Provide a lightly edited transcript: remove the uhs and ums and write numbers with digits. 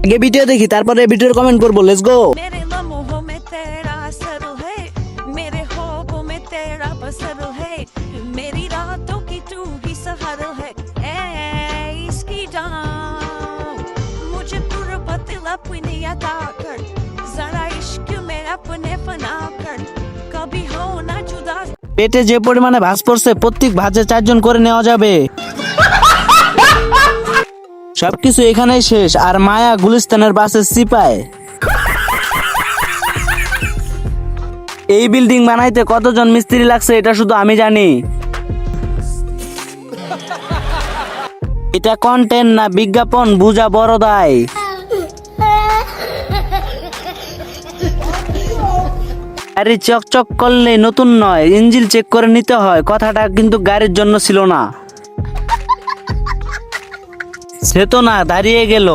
আগে ভিডিও দেখি তারপরে ভিডিওর কমেন্ট করবো। Let's go. मेरे लम्हों में तेरा असर है, मेरे ख्वाबों में तेरा बसर है, मेरी रातों की तू ही सहर है। ए इसकी जान मुझे तुरबत अपनी अदा कर, जरा इश्क में अपने फना कर, कभी हो ना जुदा। পেটে যে পরিমাণে ভাঁজ পড়ছে প্রত্যেক ভাঁজে 4 জন করে নেওয়া যাবে। সবকিছু এখানেই শেষ আর মায়া গুলিস্তানের বাসে সিপায়। এই বিল্ডিং বানাইতে কতজন মিস্ত্রি লাগছে এটা শুধু আমি জানি। এটা কন্টেন্ট না বিজ্ঞাপন বুঝা বড় দায়। গাড়ি চকচক করলে নতুন নয়, ইঞ্জিন চেক করে নিতে হয়। কথাটা কিন্তু গাড়ির জন্য ছিল না। সে তো না দাঁড়িয়ে গেল।